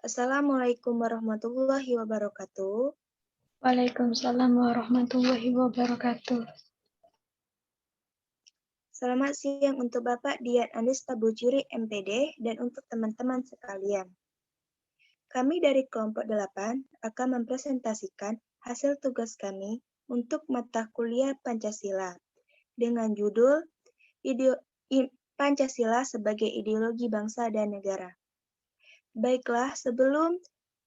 Assalamualaikum warahmatullahi wabarakatuh. Waalaikumsalam warahmatullahi wabarakatuh. Selamat siang untuk Bapak Dian Andesta Bujuri MPD dan untuk teman-teman sekalian. Kami dari kelompok 8 akan mempresentasikan hasil tugas kami untuk mata kuliah Pancasila dengan judul Pancasila sebagai Ideologi Bangsa dan Negara. Baiklah,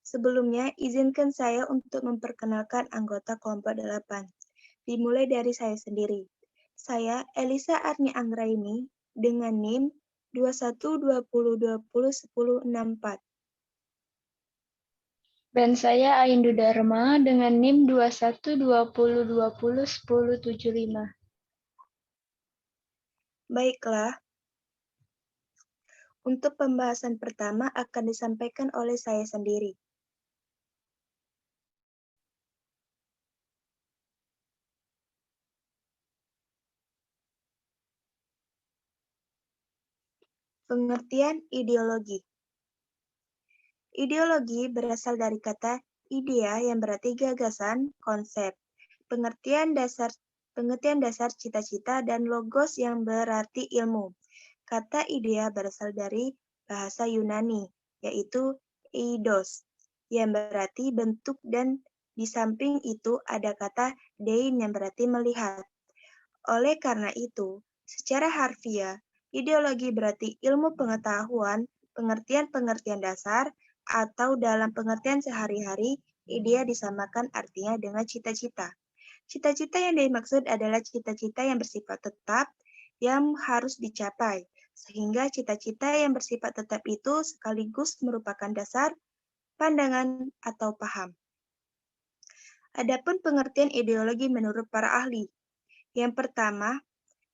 sebelumnya izinkan saya untuk memperkenalkan anggota kelompok 8. Dimulai dari saya sendiri. Saya Elisa Arni Anggraini dengan NIM 2120201064. Dan saya Aindu Dharma dengan NIM 2120201075. Baiklah, untuk pembahasan pertama akan disampaikan oleh saya sendiri. Pengertian ideologi. Ideologi berasal dari kata idea yang berarti gagasan, konsep. Pengertian dasar cita-cita dan logos yang berarti ilmu. Kata idea berasal dari bahasa Yunani, yaitu eidos, yang berarti bentuk dan di samping itu ada kata dein yang berarti melihat. Oleh karena itu, secara harfiah, ideologi berarti ilmu pengetahuan, pengertian-pengertian dasar, atau dalam pengertian sehari-hari, idea disamakan artinya dengan cita-cita. Cita-cita yang dimaksud adalah cita-cita yang bersifat tetap yang harus dicapai, sehingga cita-cita yang bersifat tetap itu sekaligus merupakan dasar, pandangan, atau paham. Adapun pengertian ideologi menurut para ahli. Yang pertama,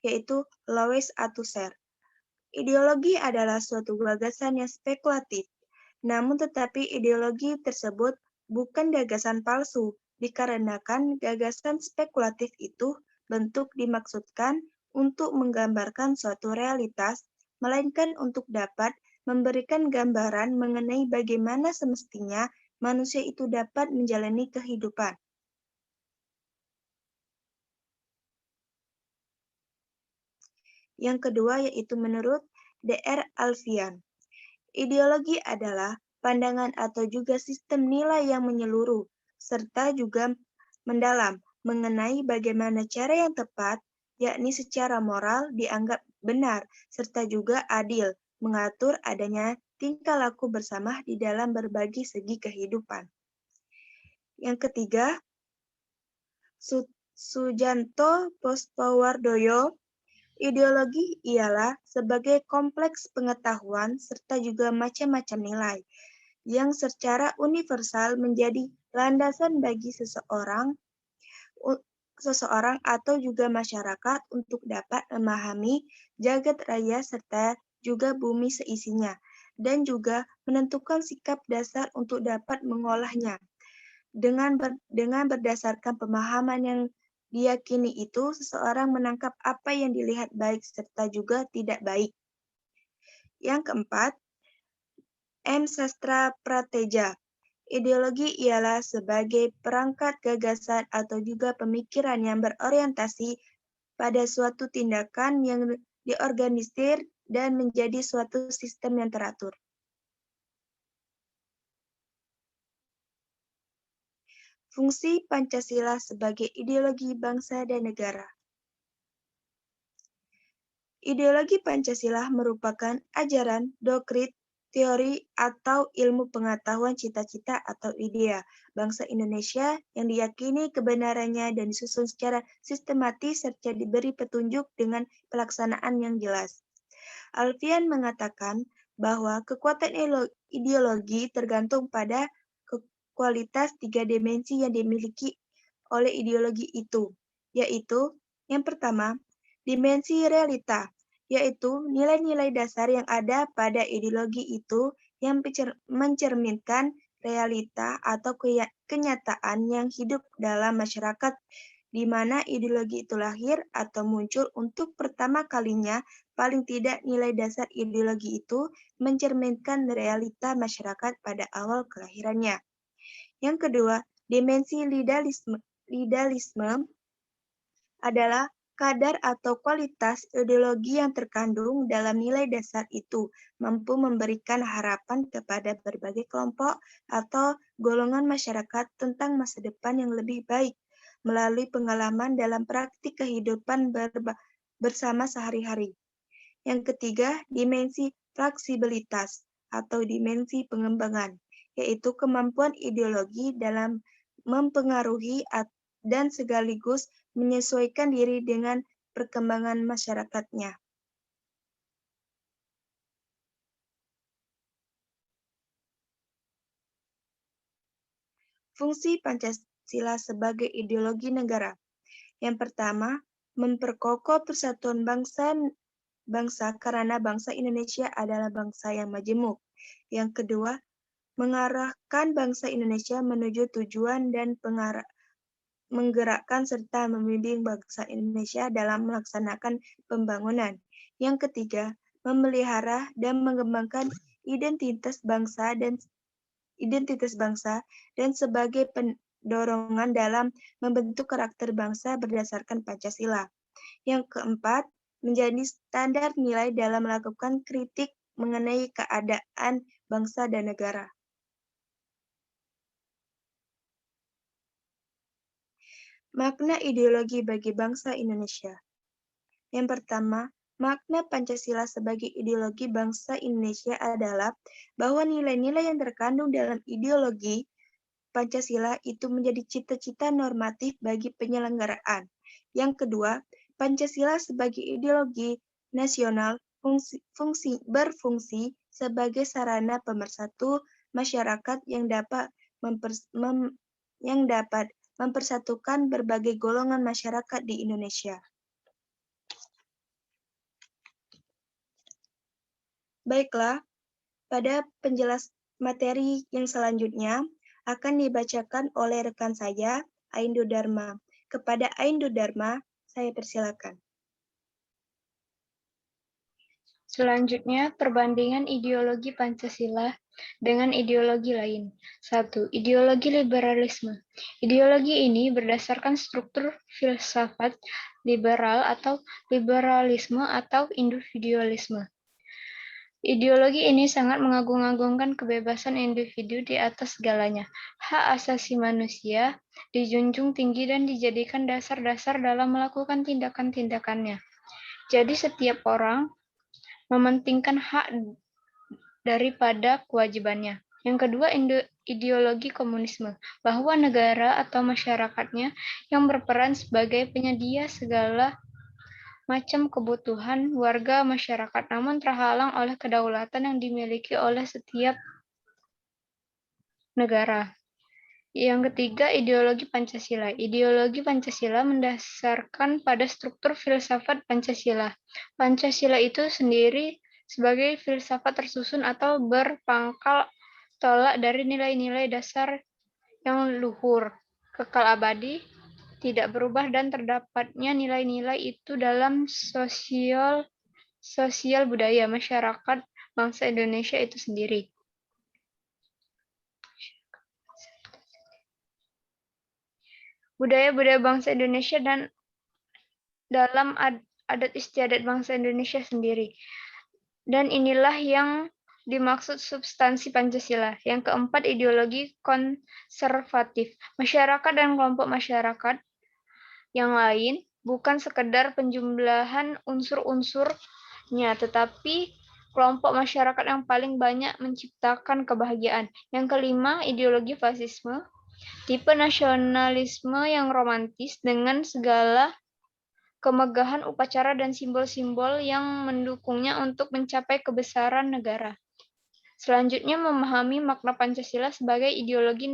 yaitu Louis Althusser. Ideologi adalah suatu gagasan yang spekulatif, namun tetapi ideologi tersebut bukan gagasan palsu, dikarenakan gagasan spekulatif itu bentuk dimaksudkan untuk menggambarkan suatu realitas, melainkan untuk dapat memberikan gambaran mengenai bagaimana semestinya manusia itu dapat menjalani kehidupan. Yang kedua yaitu menurut Dr. Alfian. Ideologi adalah pandangan atau juga sistem nilai yang menyeluruh, serta juga mendalam mengenai bagaimana cara yang tepat, yakni secara moral dianggap benar, serta juga adil, mengatur adanya tingkah laku bersama di dalam berbagai segi kehidupan. Yang ketiga, Sujanto Pospowardoyo. Ideologi ialah sebagai kompleks pengetahuan serta juga macam-macam nilai yang secara universal menjadi landasan bagi seseorang atau juga masyarakat untuk dapat memahami jagat raya serta juga bumi seisinya dan juga menentukan sikap dasar untuk dapat mengolahnya. Dengan berdasarkan pemahaman yang diyakini itu, seseorang menangkap apa yang dilihat baik serta juga tidak baik. Yang keempat, M. Sastra Prateja. Ideologi ialah sebagai perangkat gagasan atau juga pemikiran yang berorientasi pada suatu tindakan yang diorganisir dan menjadi suatu sistem yang teratur. Fungsi Pancasila sebagai ideologi bangsa dan negara. Ideologi Pancasila merupakan ajaran, doktrin, teori, atau ilmu pengetahuan cita-cita atau idea bangsa Indonesia yang diyakini kebenarannya dan disusun secara sistematis serta diberi petunjuk dengan pelaksanaan yang jelas. Alfian mengatakan bahwa kekuatan ideologi tergantung pada kualitas 3 dimensi yang dimiliki oleh ideologi itu, yaitu yang pertama, dimensi realita, yaitu nilai-nilai dasar yang ada pada ideologi itu yang mencerminkan realita atau kenyataan yang hidup dalam masyarakat di mana ideologi itu lahir atau muncul untuk pertama kalinya. Paling tidak nilai dasar ideologi itu mencerminkan realita masyarakat pada awal kelahirannya. Yang kedua, dimensi idealisme adalah kadar atau kualitas ideologi yang terkandung dalam nilai dasar itu mampu memberikan harapan kepada berbagai kelompok atau golongan masyarakat tentang masa depan yang lebih baik melalui pengalaman dalam praktik kehidupan bersama sehari-hari. Yang ketiga, dimensi fleksibilitas atau dimensi pengembangan, yaitu kemampuan ideologi dalam mempengaruhi dan sekaligus menyesuaikan diri dengan perkembangan masyarakatnya. Fungsi Pancasila sebagai ideologi negara. Yang pertama, memperkokoh persatuan bangsa karena bangsa Indonesia adalah bangsa yang majemuk. Yang kedua, mengarahkan bangsa Indonesia menuju tujuan dan menggerakkan serta membimbing bangsa Indonesia dalam melaksanakan pembangunan. Yang ketiga, memelihara dan mengembangkan identitas bangsa dan sebagai pendorongan dalam membentuk karakter bangsa berdasarkan Pancasila. Yang keempat, menjadi standar nilai dalam melakukan kritik mengenai keadaan bangsa dan negara. Makna ideologi bagi bangsa Indonesia. Yang pertama, makna Pancasila sebagai ideologi bangsa Indonesia adalah bahwa nilai-nilai yang terkandung dalam ideologi Pancasila itu menjadi cita-cita normatif bagi penyelenggaraan. Yang kedua, Pancasila sebagai ideologi nasional berfungsi sebagai sarana pemersatu masyarakat yang dapat mempersatukan berbagai golongan masyarakat di Indonesia. Baiklah, pada penjelas materi yang selanjutnya akan dibacakan oleh rekan saya, Aindu Dharma. Kepada Aindu Dharma, saya persilakan. Selanjutnya, perbandingan ideologi Pancasila dengan ideologi lain. 1. Ideologi liberalisme. Ideologi ini berdasarkan struktur filsafat liberal atau liberalisme atau individualisme. Ideologi ini sangat mengagung-agungkan kebebasan individu di atas segalanya. Hak asasi manusia dijunjung tinggi dan dijadikan dasar-dasar dalam melakukan tindakan-tindakannya. Jadi setiap orang mementingkan hak daripada kewajibannya. Yang kedua, ideologi komunisme, bahwa negara atau masyarakatnya yang berperan sebagai penyedia segala macam kebutuhan warga masyarakat, namun terhalang oleh kedaulatan yang dimiliki oleh setiap negara. Yang ketiga, ideologi Pancasila. Ideologi Pancasila mendasarkan pada struktur filsafat Pancasila. Pancasila itu sendiri sebagai filsafat tersusun atau berpangkal tolak dari nilai-nilai dasar yang luhur, kekal abadi, tidak berubah, dan terdapatnya nilai-nilai itu dalam sosial budaya masyarakat bangsa Indonesia itu sendiri. Budaya-budaya bangsa Indonesia dan dalam adat istiadat bangsa Indonesia sendiri. Dan inilah yang dimaksud substansi Pancasila. Yang keempat, ideologi konservatif. Masyarakat dan kelompok masyarakat yang lain bukan sekedar penjumlahan unsur-unsurnya, tetapi kelompok masyarakat yang paling banyak menciptakan kebahagiaan. Yang kelima, ideologi fasisme. Tipe nasionalisme yang romantis dengan segala kemegahan upacara dan simbol-simbol yang mendukungnya untuk mencapai kebesaran negara. Selanjutnya, memahami makna Pancasila sebagai ideologi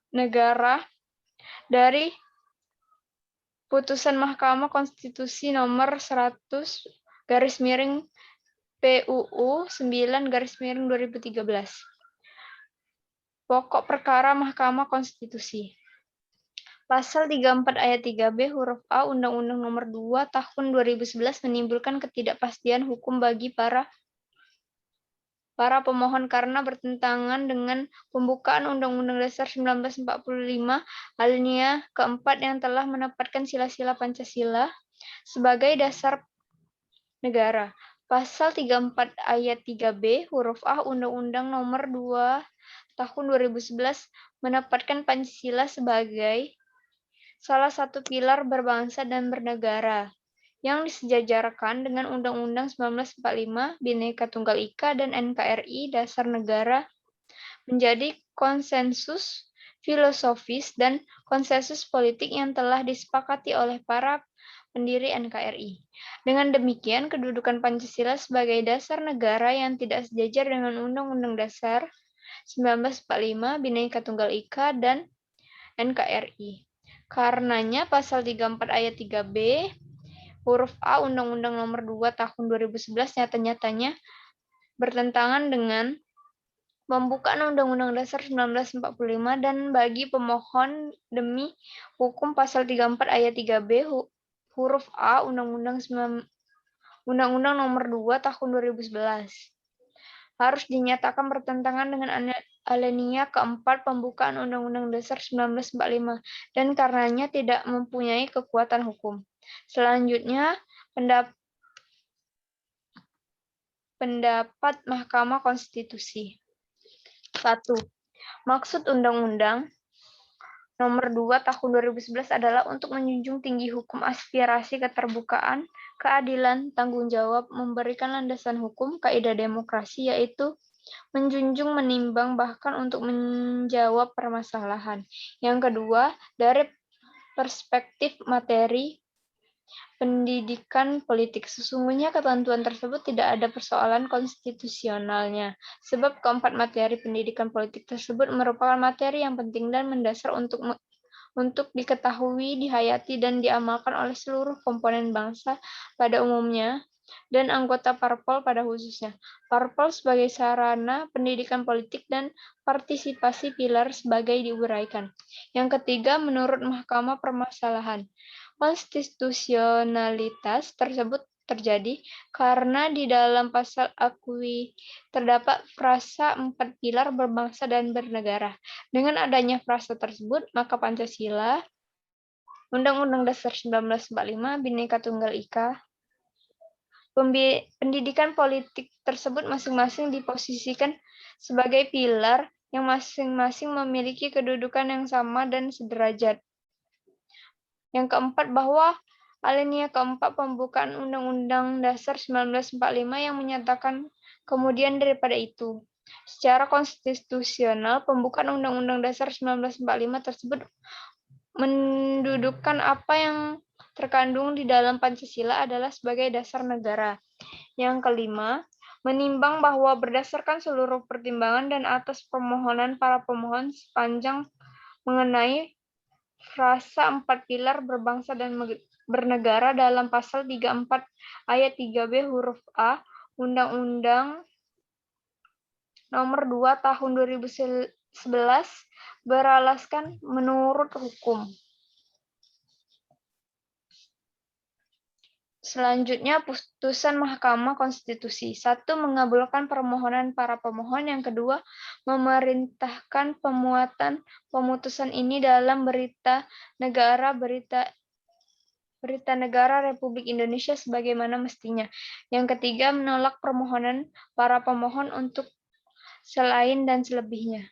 negara dari putusan Mahkamah Konstitusi nomor 100/PUU 9/2013. Pokok perkara Mahkamah Konstitusi. Pasal 34 ayat 3B huruf A Undang-Undang Nomor 2 Tahun 2011 menimbulkan ketidakpastian hukum bagi para pemohon karena bertentangan dengan pembukaan Undang-Undang Dasar 1945 alinea keempat yang telah menempatkan sila-sila Pancasila sebagai dasar negara. Pasal 34 ayat 3B huruf A Undang-Undang Nomor 2 Tahun 2011 menempatkan Pancasila sebagai salah satu pilar berbangsa dan bernegara yang disejajarkan dengan Undang-Undang 1945, Bhinneka Tunggal Ika, dan NKRI Dasar Negara menjadi konsensus filosofis dan konsensus politik yang telah disepakati oleh para pendiri NKRI. Dengan demikian, kedudukan Pancasila sebagai dasar negara yang tidak sejajar dengan Undang-Undang Dasar 1945, Bhinneka Tunggal Ika, dan NKRI. Karenanya pasal 34 ayat 3B huruf A Undang-Undang Nomor 2 Tahun 2011 nyata-nyatanya bertentangan dengan pembukaan Undang-Undang Dasar 1945 dan bagi pemohon demi hukum pasal 34 ayat 3B huruf A Undang-Undang Nomor 2 Tahun 2011 harus dinyatakan bertentangan dengan alinea keempat pembukaan Undang-Undang Dasar 1945 dan karenanya tidak mempunyai kekuatan hukum. Selanjutnya, pendapat Mahkamah Konstitusi. 1. Maksud Undang-Undang Nomor 2 Tahun 2011 adalah untuk menjunjung tinggi hukum, aspirasi, keterbukaan, keadilan, tanggung jawab, memberikan landasan hukum, kaidah demokrasi, yaitu menjunjung, menimbang, bahkan untuk menjawab permasalahan. Yang kedua, dari perspektif materi pendidikan politik. Sesungguhnya ketentuan tersebut tidak ada persoalan konstitusionalnya, sebab keempat materi pendidikan politik tersebut merupakan materi yang penting dan mendasar untuk diketahui, dihayati, dan diamalkan oleh seluruh komponen bangsa pada umumnya dan anggota parpol pada khususnya. Parpol sebagai sarana pendidikan politik dan partisipasi pilar sebagai diuraikan. Yang ketiga, menurut Mahkamah permasalahan konstitusionalitas tersebut terjadi karena di dalam pasal akui terdapat frasa 4 pilar berbangsa dan bernegara. Dengan adanya frasa tersebut, maka Pancasila, Undang-Undang Dasar 1945, Bhinneka Tunggal Ika, pendidikan politik tersebut masing-masing diposisikan sebagai pilar yang masing-masing memiliki kedudukan yang sama dan sederajat. Yang keempat, bahwa alinea keempat pembukaan Undang-Undang Dasar 1945 yang menyatakan kemudian daripada itu. Secara konstitusional, pembukaan Undang-Undang Dasar 1945 tersebut mendudukkan apa yang terkandung di dalam Pancasila adalah sebagai dasar negara. Yang kelima, menimbang bahwa berdasarkan seluruh pertimbangan dan atas permohonan para pemohon sepanjang mengenai frasa 4 pilar berbangsa dan bernegara dalam pasal 34 ayat 3B huruf A Undang-Undang Nomor 2 Tahun 2011 beralaskan menurut hukum. Selanjutnya, putusan Mahkamah Konstitusi. 1. Mengabulkan permohonan para pemohon. Yang kedua, memerintahkan pemuatan pemutusan ini dalam berita negara Republik Indonesia sebagaimana mestinya. Yang ketiga, menolak permohonan para pemohon untuk selain dan selebihnya.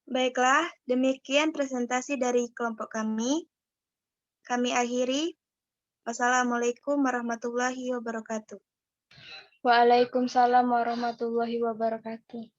Baiklah, demikian presentasi dari kelompok kami. Kami akhiri. Wassalamualaikum warahmatullahi wabarakatuh. Waalaikumsalam warahmatullahi wabarakatuh.